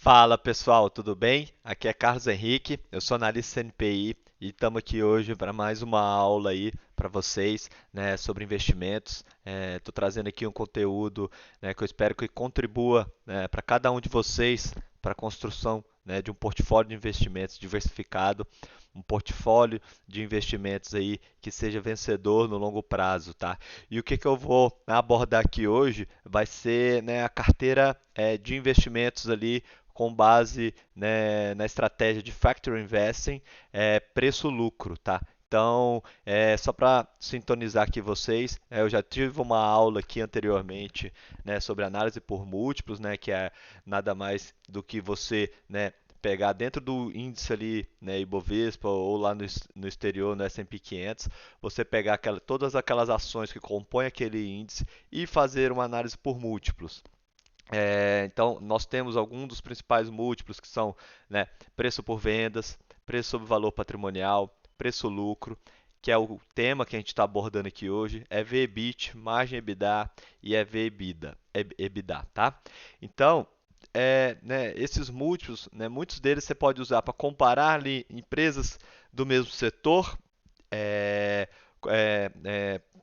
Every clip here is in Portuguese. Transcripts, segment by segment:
Fala pessoal, tudo bem? Aqui é Carlos Henrique, eu sou analista CNPI e estamos aqui hoje para mais uma aula aí para vocês, né, sobre investimentos. Estou trazendo aqui um conteúdo, né, que eu espero que contribua, né, para cada um de vocês para a construção, né, de um portfólio de investimentos diversificado, um portfólio de investimentos aí que seja vencedor no longo prazo, tá? E o que eu vou abordar aqui hoje vai ser, né, a carteira de investimentos ali com base, né, na estratégia de Factor Investing, preço-lucro, tá? Então, só para sintonizar aqui vocês, eu já tive uma aula aqui anteriormente, né, sobre análise por múltiplos, né, que é nada mais do que você, né, pegar dentro do índice ali, né, Ibovespa ou lá no exterior, no S&P 500, você pegar todas aquelas ações que compõem aquele índice e fazer uma análise por múltiplos. Então, nós temos alguns dos principais múltiplos que são, né, preço por vendas, preço sobre valor patrimonial, preço-lucro, que é o tema que a gente está abordando aqui hoje, EV/EBIT, margem EBITDA e EV/EBITDA, EBITDA, tá? Então, né, esses múltiplos, né, muitos deles você pode usar para comparar ali empresas do mesmo setor, é,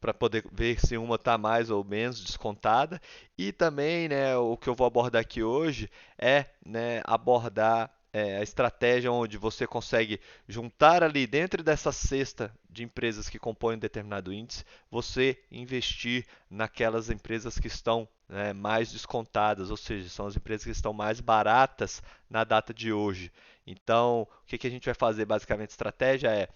para poder ver se uma está mais ou menos descontada. E também, né, o que eu vou abordar aqui hoje é, né, abordar a estratégia onde você consegue juntar ali dentro dessa cesta de empresas que compõem um determinado índice, você investir naquelas empresas que estão, né, mais descontadas, ou seja, são as empresas que estão mais baratas na data de hoje. Então, o que a gente vai fazer basicamente? Estratégia é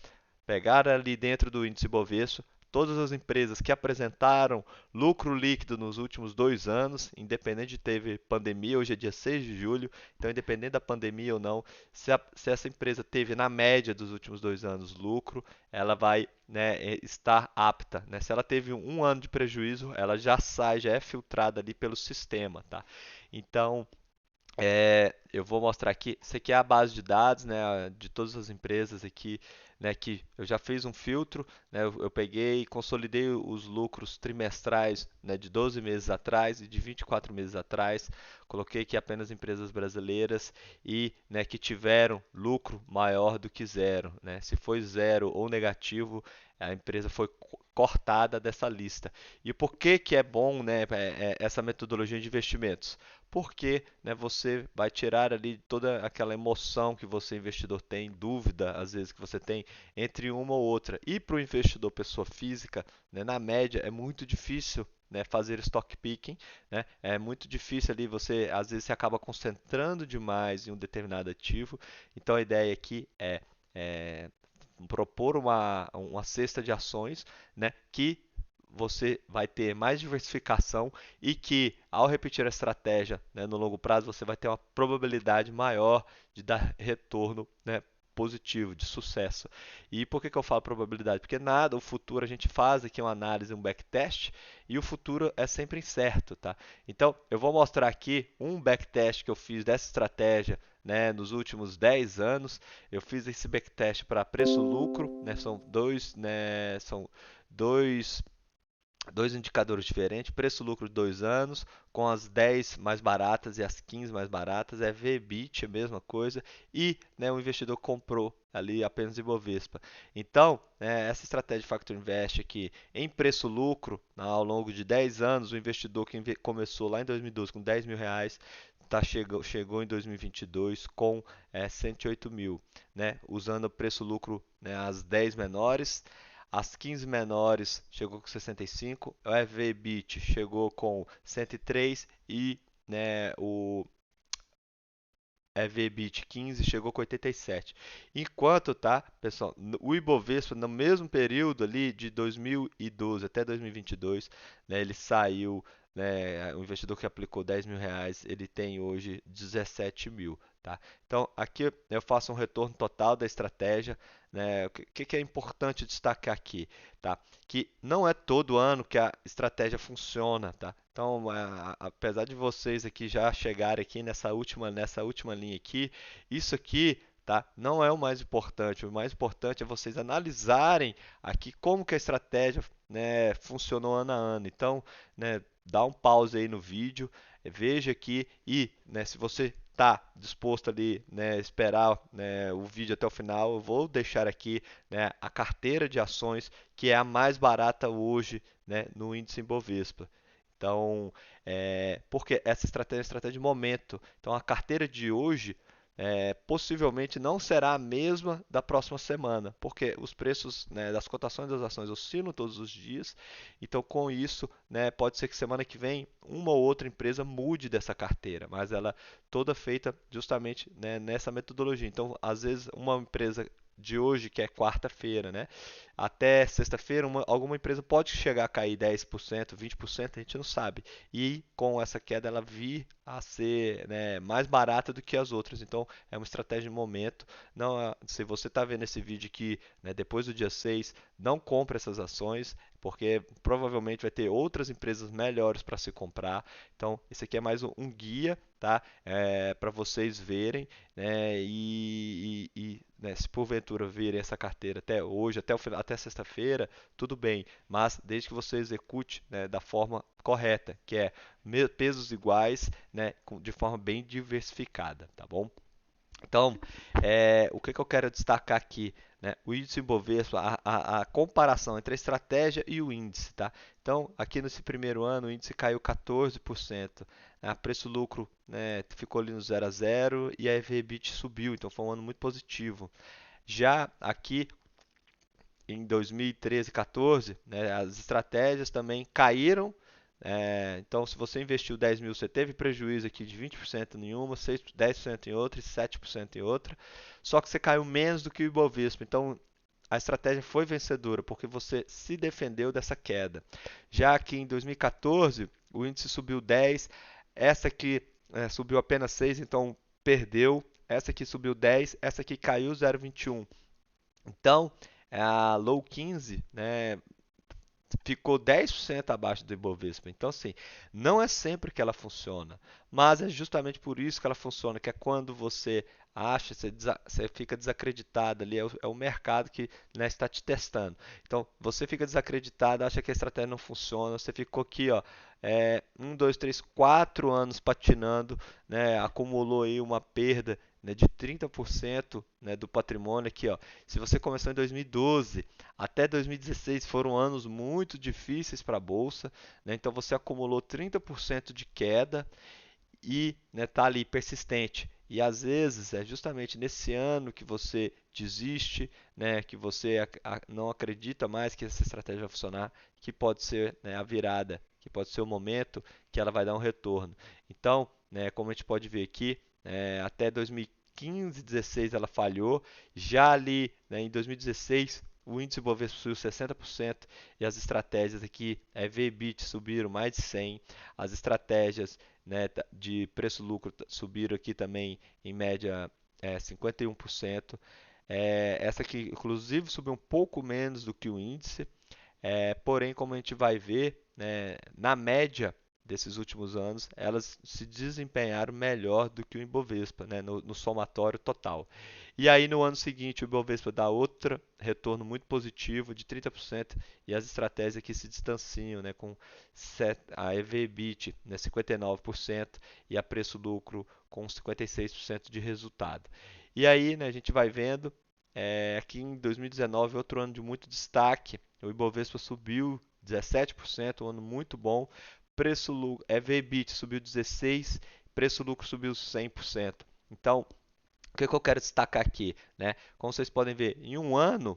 pegar ali dentro do índice Bovespa todas as empresas que apresentaram lucro líquido nos últimos 2 anos, independente de teve pandemia, hoje é dia 6 de julho, então independente da pandemia ou não, se essa empresa teve na média dos últimos 2 anos lucro, ela vai, né, estar apta. Né? Se ela teve um ano de prejuízo, ela já sai, já é filtrada ali pelo sistema. Tá? Então, eu vou mostrar aqui, isso aqui é a base de dados, né, de todas as empresas aqui, né, que eu já fiz um filtro, né, eu peguei e consolidei os lucros trimestrais, né, de 12 meses atrás e de 24 meses atrás, coloquei aqui apenas empresas brasileiras e, né, que tiveram lucro maior do que zero, né, se foi zero ou negativo, a empresa foi cortada dessa lista. E por que que é bom, né, essa metodologia de investimentos? Porque, né, você vai tirar ali toda aquela emoção que você, investidor, tem, dúvida às vezes que você tem entre uma ou outra. E para o investidor pessoa física, né, na média, é muito difícil, né, fazer stock picking, né? É muito difícil ali você, às vezes, se acaba concentrando demais em um determinado ativo. Então a ideia aqui é propor uma cesta de ações, né, que você vai ter mais diversificação e que, ao repetir a estratégia, né, no longo prazo, você vai ter uma probabilidade maior de dar retorno, né, positivo, de sucesso. E por que eu falo probabilidade? Porque nada, o futuro a gente faz aqui uma análise, um backtest, e o futuro é sempre incerto, tá? Então, eu vou mostrar aqui um backtest que eu fiz dessa estratégia, né, nos últimos 10 anos. Eu fiz esse backtest para preço-lucro, né, são dois dois indicadores diferentes, preço-lucro de 2 anos, com as 10 mais baratas e as 15 mais baratas, é VBIT, a mesma coisa, e, né, o investidor comprou ali apenas Ibovespa. Então, né, essa estratégia de Factor Invest aqui, em preço-lucro, ao longo de 10 anos, o investidor que começou lá em 2012 com 10 mil reais, chegou em 2022 com 108 mil, né, usando o preço-lucro, né, as 10 menores. As 15 menores chegou com 65, o EV/EBIT chegou com 103 e, né, o EV/EBIT 15 chegou com 87. Enquanto, tá, pessoal, o Ibovespa no mesmo período ali de 2012 até 2022, né, ele saiu, né, o investidor que aplicou 10 mil reais, ele tem hoje 17 mil. Tá? Então, aqui eu faço um retorno total da estratégia. Né? O que é importante destacar aqui? Tá? Que não é todo ano que a estratégia funciona. Tá? Então, apesar de vocês aqui já chegarem aqui nessa última linha aqui, isso aqui, tá, não é o mais importante. O mais importante é vocês analisarem aqui como que a estratégia, né, funcionou ano a ano. Então, né, dá um pause aí no vídeo, veja aqui e, né, se você está disposto ali, né, esperar, né, o vídeo até o final, eu vou deixar aqui, né, a carteira de ações que é a mais barata hoje, né, no índice Ibovespa. Então, porque essa estratégia é uma estratégia de momento. Então, a carteira de hoje possivelmente não será a mesma da próxima semana, porque os preços, né, das cotações das ações oscilam todos os dias. Então, com isso, né, pode ser que semana que vem uma ou outra empresa mude dessa carteira, mas ela toda feita justamente, né, nessa metodologia. Então, às vezes, uma empresa de hoje, que é quarta-feira, né? Até sexta-feira, alguma empresa pode chegar a cair 10%, 20%, a gente não sabe. E com essa queda ela vir a ser, né, mais barata do que as outras. Então é uma estratégia de momento. Não, se você está vendo esse vídeo aqui, né, depois do dia 6, não compre essas ações, porque provavelmente vai ter outras empresas melhores para se comprar. Então, esse aqui é mais um guia, tá? Para vocês verem, né? Né, se porventura virem essa carteira até hoje, até o final, até sexta-feira, tudo bem, mas desde que você execute, né, da forma correta, que é pesos iguais, né, de forma bem diversificada, tá bom? Então, o que eu quero destacar aqui, né? O índice Ibovespa, a comparação entre a estratégia e o índice, tá? Então, aqui nesse primeiro ano, o índice caiu 14%, né? A preço-lucro, né, ficou ali no 0 a 0 e a EV/EBITDA subiu, então foi um ano muito positivo. Já aqui em 2013 e 14, né, as estratégias também caíram. Então, se você investiu 10 mil, você teve prejuízo aqui de 20% em uma, 10% em outra e 7% em outra. Só que você caiu menos do que o Ibovespa. Então, a estratégia foi vencedora, porque você se defendeu dessa queda. Já que em 2014, o índice subiu 10, essa aqui subiu apenas 6, então perdeu. Essa aqui subiu 10, essa aqui caiu 0,21. Então, a Low 15, né, ficou 10% abaixo do Ibovespa. Então, assim, não é sempre que ela funciona, mas é justamente por isso que ela funciona, que é quando você acha, você fica desacreditado ali, é o mercado que, né, está te testando. Então, você fica desacreditado, acha que a estratégia não funciona, você ficou aqui, ó, 4 anos patinando, né, acumulou aí uma perda, né, de 30%, né, do patrimônio aqui, ó. Se você começou em 2012 até 2016 foram anos muito difíceis para a bolsa, né? Então você acumulou 30% de queda e está ali persistente. E às vezes é justamente nesse ano que você desiste, né, que você não acredita mais que essa estratégia vai funcionar, que pode ser, né, a virada, que pode ser o momento que ela vai dar um retorno. Então, né, como a gente pode ver aqui, até 2015, 16 ela falhou, já ali, né, em 2016 o índice Bovespa subiu 60% e as estratégias aqui, VBIT subiram mais de 100, as estratégias, né, de preço-lucro subiram aqui também em média 51%. Essa aqui, inclusive, subiu um pouco menos do que o índice, porém, como a gente vai ver, né, na média desses últimos anos, elas se desempenharam melhor do que o Ibovespa, né, no somatório total. E aí, no ano seguinte, o Ibovespa dá outro retorno muito positivo de 30% e as estratégias aqui se distanciam, né, com a EV/EBITDA, né, 59% e a preço-lucro com 56% de resultado. E aí, né, a gente vai vendo, aqui em 2019, outro ano de muito destaque, o Ibovespa subiu 17%, um ano muito bom. Preço-lucro, EV/EBITDA subiu 16%, preço-lucro subiu 100%. Então, o que eu quero destacar aqui, né? Como vocês podem ver, em um ano,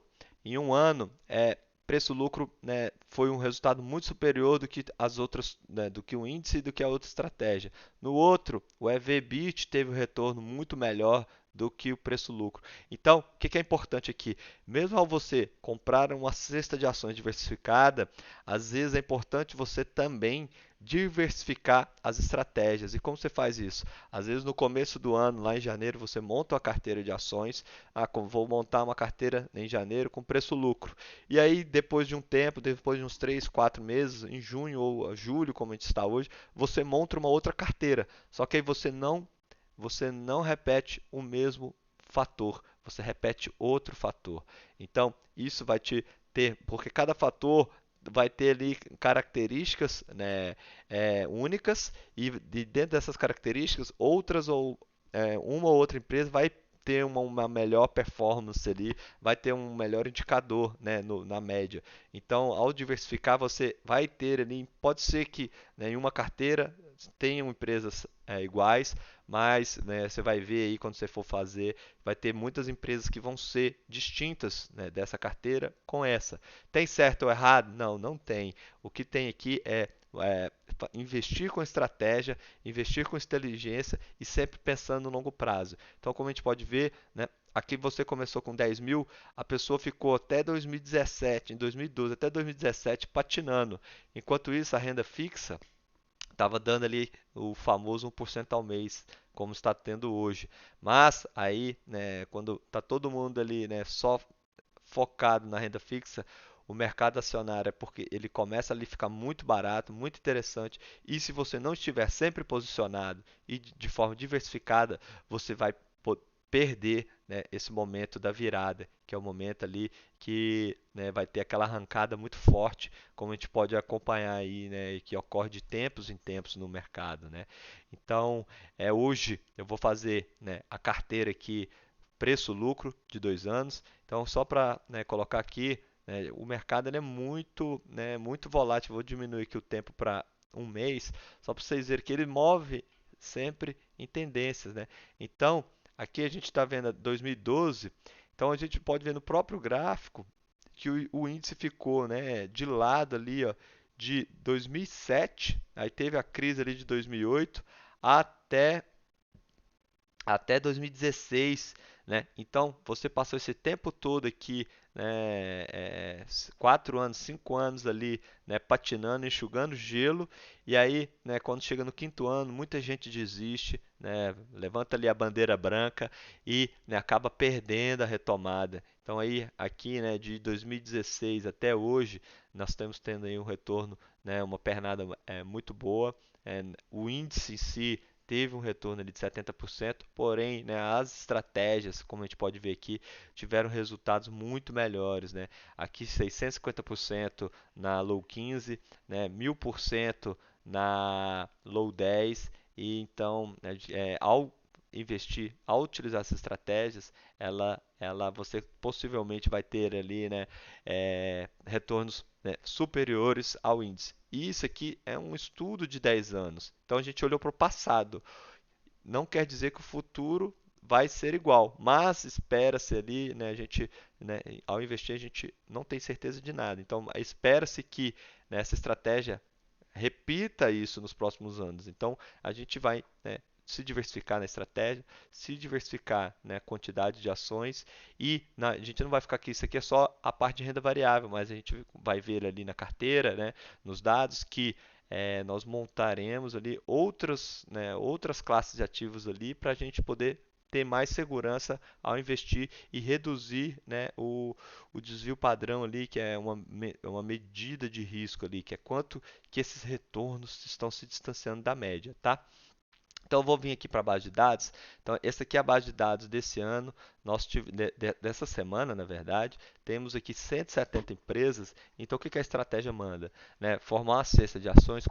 preço-lucro, né, foi um resultado muito superior do que as outras, né, do que o índice e do que a outra estratégia. No outro, o EV/EBITDA teve um retorno muito melhor do que o preço-lucro. Então, o que é importante aqui? Mesmo ao você comprar uma cesta de ações diversificada, às vezes é importante você também diversificar as estratégias. E como você faz isso? Às vezes no começo do ano, lá em janeiro, você monta uma carteira de ações. Vou montar uma carteira em janeiro com preço-lucro. E aí, depois de um tempo, depois de uns 3, 4 meses, em junho ou julho, como a gente está hoje, você monta uma outra carteira. Só que aí você não repete o mesmo fator, você repete outro fator. Então, isso vai te ter, porque cada fator vai ter ali características, né, únicas e dentro dessas características outras ou uma ou outra empresa vai ter uma melhor performance ali, vai ter um melhor indicador, né, na média. Então, ao diversificar, você vai ter ali, pode ser que, né, em uma carteira tenham empresas iguais, mas, né, você vai ver aí quando você for fazer, vai ter muitas empresas que vão ser distintas, né, dessa carteira com essa. Tem certo ou errado? Não, não tem. O que tem aqui é investir com estratégia, investir com inteligência e sempre pensando no longo prazo. Então, como a gente pode ver, né, aqui você começou com 10 mil, a pessoa ficou até 2017, em 2012, até 2017 patinando. Enquanto isso, a renda fixa estava dando ali o famoso 1% ao mês, como está tendo hoje. Mas aí, né, quando está todo mundo ali, né, só focado na renda fixa, o mercado acionário é porque ele começa ali a ficar muito barato, muito interessante. E se você não estiver sempre posicionado e de forma diversificada, você vai perder, né, esse momento da virada, que é o momento ali que, né, vai ter aquela arrancada muito forte, como a gente pode acompanhar aí, né, e que ocorre de tempos em tempos no mercado, né? Então, hoje eu vou fazer, né, a carteira aqui preço-lucro de 2 anos. Então, só para, né, colocar aqui, né, o mercado ele é muito, né, muito volátil. Vou diminuir aqui o tempo para um mês, só para vocês verem que ele move sempre em tendências, né? Então, aqui a gente está vendo 2012, então a gente pode ver no próprio gráfico que o índice ficou, né, de lado ali, ó, de 2007, aí teve a crise ali de 2008 até 2016, né? Então você passou esse tempo todo aqui, né, 4 anos, 5 anos ali, né, patinando, enxugando gelo, e aí, né, quando chega no quinto ano, muita gente desiste, né, levanta ali a bandeira branca e, né, acaba perdendo a retomada. Então aí, aqui, né, de 2016 até hoje, nós estamos tendo aí um retorno, né, uma pernada muito boa. O índice em si teve um retorno ali de 70%, porém, né, as estratégias, como a gente pode ver aqui, tiveram resultados muito melhores, né? Aqui 650% na Low 15, né, 1000% na Low 10, e então, né, ao investir, ao utilizar essas estratégias, você possivelmente vai ter ali, né, retornos, né, superiores ao índice. E isso aqui é um estudo de 10 anos. Então a gente olhou para o passado. Não quer dizer que o futuro vai ser igual, mas espera-se ali, né, a gente, né, ao investir a gente não tem certeza de nada. Então espera-se que, né, essa estratégia repita isso nos próximos anos. Então a gente vai, né, se diversificar na estratégia, se diversificar na quantidade de ações e a gente não vai ficar aqui, isso aqui é só a parte de renda variável, mas a gente vai ver ali na carteira, né, nos dados que nós montaremos ali outras, né, outras classes de ativos ali para a gente poder ter mais segurança ao investir e reduzir, né, o desvio padrão ali, que é uma medida de risco ali, que é quanto que esses retornos estão se distanciando da média, tá? Então, eu vou vir aqui para a base de dados. Então, essa aqui é a base de dados desse ano. Dessa semana, na verdade, temos aqui 170 empresas. Então, o que que a estratégia manda? Né? Formar uma cesta de ações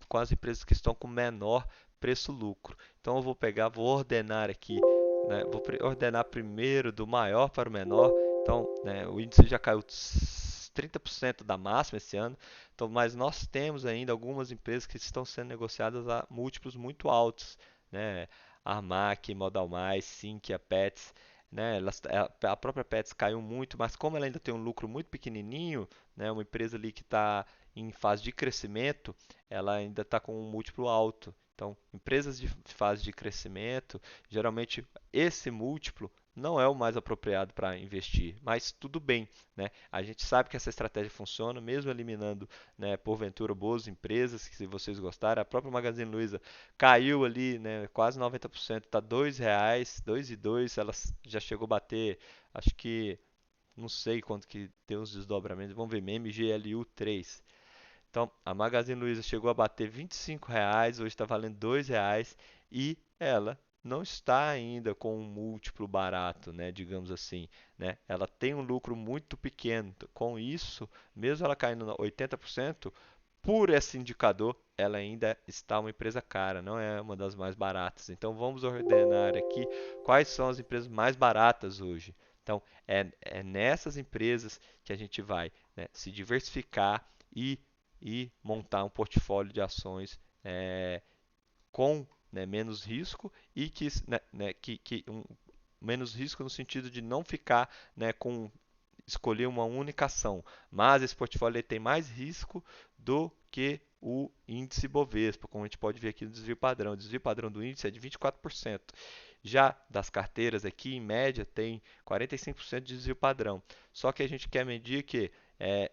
com as empresas que estão com menor preço-lucro. Então, eu vou pegar, vou ordenar aqui, né? Vou ordenar primeiro do maior para o menor. Então, né, o índice já caiu 30% da máxima esse ano. Então, mas nós temos ainda algumas empresas que estão sendo negociadas a múltiplos muito altos, né? Armac, Modal Mais, Sinqia, Pets, né? A própria Pets caiu muito, mas como ela ainda tem um lucro muito pequenininho, né? Uma empresa ali que está em fase de crescimento, ela ainda está com um múltiplo alto. Então, empresas de fase de crescimento, geralmente esse múltiplo não é o mais apropriado para investir, mas tudo bem, né? A gente sabe que essa estratégia funciona, mesmo eliminando, né, porventura boas empresas, que se vocês gostarem, a própria Magazine Luiza caiu ali, né, quase 90%, está R$ 2, 2,02, ela já chegou a bater, acho que, não sei quanto que tem os desdobramentos, vamos ver, MGLU 3. Então, a Magazine Luiza chegou a bater R$ 25, hoje está valendo R$ 2 e ela não está ainda com um múltiplo barato, né, digamos assim, né? Ela tem um lucro muito pequeno. Com isso, mesmo ela caindo 80%, por esse indicador, ela ainda está uma empresa cara, não é uma das mais baratas. Então vamos ordenar aqui quais são as empresas mais baratas hoje. Então é nessas empresas que a gente vai, né, se diversificar e, e montar um portfólio de ações com, né, menos risco e menos risco no sentido de não ficar, né, com escolher uma única ação, mas esse portfólio ele tem mais risco do que o índice Bovespa, como a gente pode ver aqui no desvio padrão. O desvio padrão do índice é de 24%. Já das carteiras aqui, em média, tem 45% de desvio padrão. Só que a gente quer medir que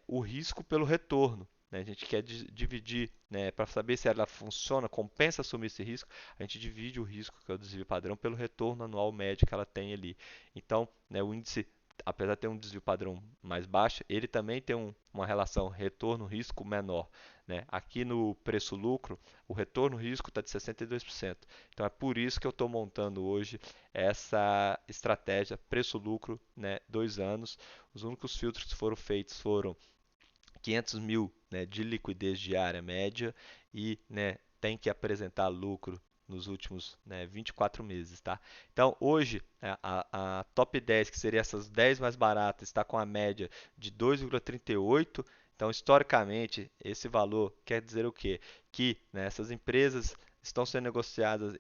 o risco pelo retorno. Né? A gente quer dividir, né, para saber se ela funciona, compensa assumir esse risco, a gente divide o risco, que é o desvio padrão, pelo retorno anual médio que ela tem ali. Então, né, o índice, apesar de ter um desvio padrão mais baixo, ele também tem uma relação retorno-risco menor. Né? Aqui no preço-lucro, o retorno-risco está de 62%. Então é por isso que eu estou montando hoje essa estratégia preço-lucro, né, 2 anos. Os únicos filtros que foram feitos foram 500 mil, né, de liquidez diária média e, né, tem que apresentar lucro nos últimos, né, 24 meses, tá? Então, hoje, a top 10, que seria essas 10 mais baratas, está com a média de 2,38. Então, historicamente, esse valor quer dizer o quê? Que, né, essas empresas estão sendo negociadas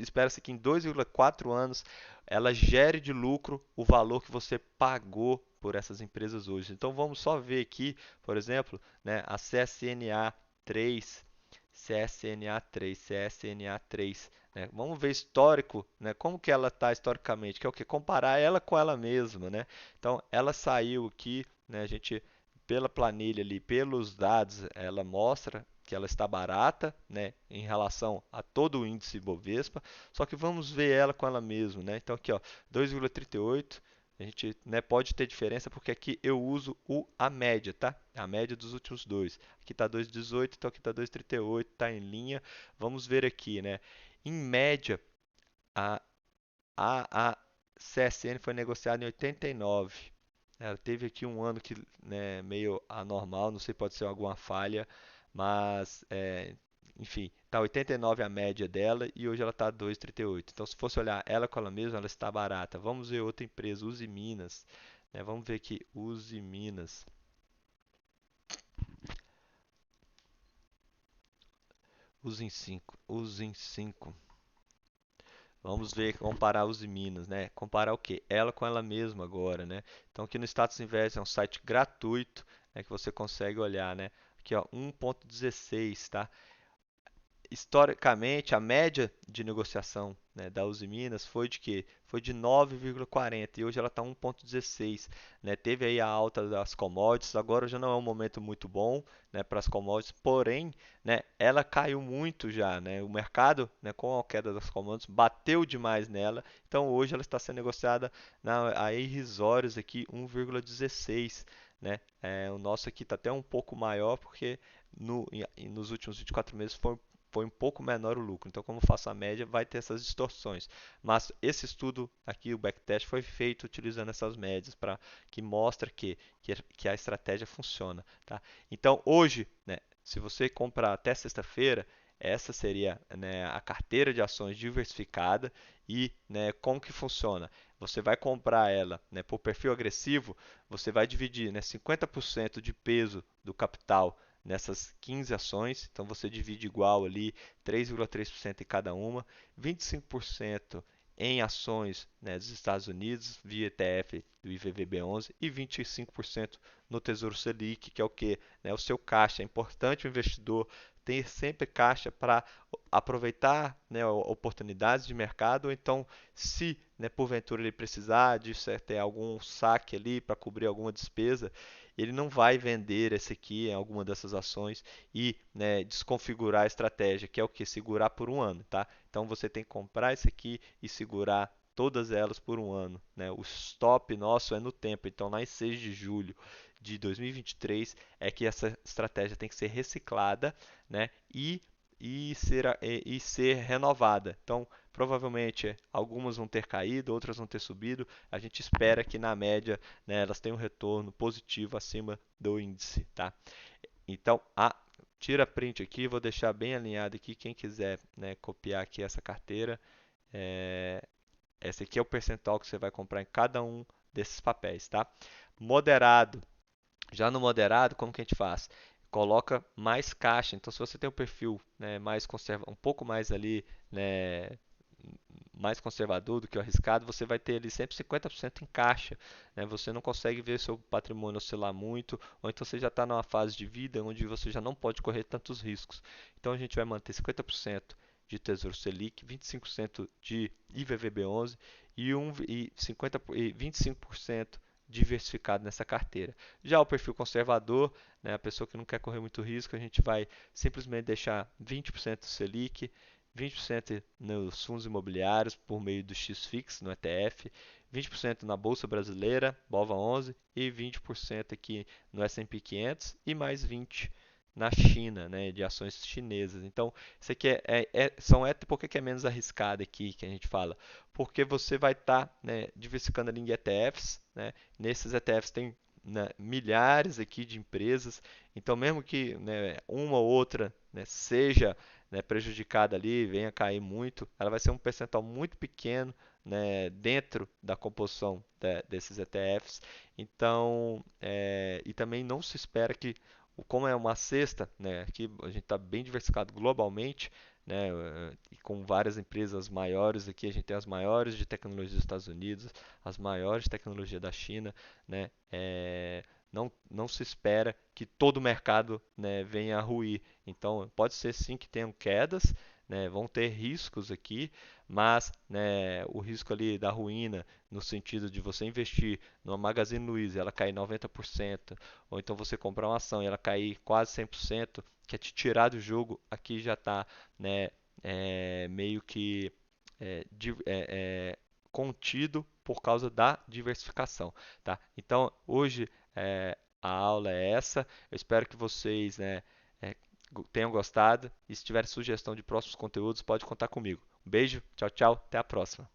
espera-se que em 2,4 anos ela gere de lucro o valor que você pagou por essas empresas hoje. Então vamos só ver aqui, por exemplo, né, a CSNA 3, CSNA 3, CSNA 3. Né? Vamos ver histórico, né, como que ela está historicamente, que é o que? Comparar ela com ela mesma. Né? Então ela saiu aqui, né, a gente pela planilha ali, pelos dados, ela mostra que ela está barata, né, em relação a todo o índice Bovespa, só que vamos ver ela com ela mesma, né? Então aqui, ó, 2,38, a gente, né, pode ter diferença porque aqui eu uso a média, tá? A média dos últimos dois. Aqui está 2,18, então aqui está 2,38, está em linha. Vamos ver aqui, né? Em média, a, a CSN foi negociada em 89. Ela teve aqui um ano que, né, meio anormal, não sei, pode ser alguma falha, mas enfim, está 89 a média dela e hoje ela está 2,38. Então, se fosse olhar ela com ela mesma, ela está barata. Vamos ver outra empresa, Uzi Minas. Né? Vamos ver aqui, Uzi Minas. Uzi 5, Uzi 5. Vamos ver, comparar Uzi Minas, né? Comparar o quê? Ela com ela mesma agora, né? Então aqui no Status Invest é um site gratuito, né, que você consegue olhar, né? Aqui, ó, 1,16, tá? Historicamente, a média de negociação, né, da Uzi Minas foi de quê? Foi de 9,40 e hoje ela está 1,16. Né? Teve aí a alta das commodities, agora já não é um momento muito bom, né, para as commodities, porém, né, ela caiu muito já. Né? O mercado, né, com a queda das commodities, bateu demais nela, então hoje ela está sendo negociada a irrisórios aqui 1,16. Né? O nosso aqui está até um pouco maior porque nos últimos 24 meses foi um pouco menor o lucro. Então, como eu faço a média, vai ter essas distorções. Mas esse estudo aqui, o backtest, foi feito utilizando essas médias para que mostra que a estratégia funciona. Tá? Então, hoje, né, se você comprar até sexta-feira, essa seria, né, a carteira de ações diversificada e, né, como que funciona? Você vai comprar ela, né, por perfil agressivo, você vai dividir, né, 50% de peso do capital nessas 15 ações, então você divide igual ali 3,3% em cada uma, 25% em ações, né, dos Estados Unidos via ETF do IVVB11 e 25% no Tesouro Selic, que é o que? Né, o seu caixa. É importante o investidor ter sempre caixa para aproveitar, né, oportunidades de mercado, ou então, se, né, porventura ele precisar de ter algum saque ali para cobrir alguma despesa, ele não vai vender esse aqui em alguma dessas ações e, né, desconfigurar a estratégia, que é o que? Segurar por um ano, tá? Então você tem que comprar esse aqui e segurar todas elas por um ano. Né? O stop nosso é no tempo, então lá em 6 de julho de 2023 é que essa estratégia tem que ser reciclada, né? E ser renovada. Então, provavelmente algumas vão ter caído, outras vão ter subido. A gente espera que na média, né, elas tenham um retorno positivo acima do índice, tá? Então, tira print aqui, vou deixar bem alinhado aqui. Quem quiser, né, copiar aqui essa carteira, é, esse aqui é o percentual que você vai comprar em cada um desses papéis, tá? Moderado. Já no moderado, como que a gente faz? Coloca mais caixa. Então, se você tem um perfil, né, um pouco mais ali, né, mais conservador do que o arriscado, você vai ter ali sempre 50% em caixa, né? Você não consegue ver seu patrimônio oscilar muito, ou então você já está numa fase de vida onde você já não pode correr tantos riscos. Então a gente vai manter 50% de Tesouro Selic, 25% de IVVB11 e 25% diversificado nessa carteira. Já o perfil conservador, né, a pessoa que não quer correr muito risco, a gente vai simplesmente deixar 20% Selic, 20% nos fundos imobiliários por meio do XFIX no ETF, 20% na Bolsa Brasileira, BOVA11, e 20% aqui no S&P 500 e mais 20% na China, né, de ações chinesas. Então, isso aqui por que é menos arriscado aqui que a gente fala? Porque você vai estar, né, diversificando ali em ETFs, né, nesses ETFs tem, né, milhares aqui de empresas, então mesmo que, né, uma ou outra, né, seja, né, prejudicada ali, venha cair muito, ela vai ser um percentual muito pequeno, né, dentro da composição desses ETFs. Então, e também não se espera que, como é uma cesta, né, aqui a gente está bem diversificado globalmente, né, e com várias empresas maiores aqui, a gente tem as maiores de tecnologia dos Estados Unidos, as maiores de tecnologia da China, né, não se espera que todo o mercado, né, venha a ruir. Então, pode ser sim que tenham quedas, né, vão ter riscos aqui, mas, né, o risco ali da ruína, no sentido de você investir numa Magazine Luiza e ela cair 90%, ou então você comprar uma ação e ela cair quase 100%, que é te tirar do jogo, aqui já está, né, meio que contido por causa da diversificação, tá? Então, hoje a aula é essa. Eu espero que vocês, né, é, tenham gostado. E se tiver sugestão de próximos conteúdos, pode contar comigo. Um beijo, tchau, tchau, até a próxima.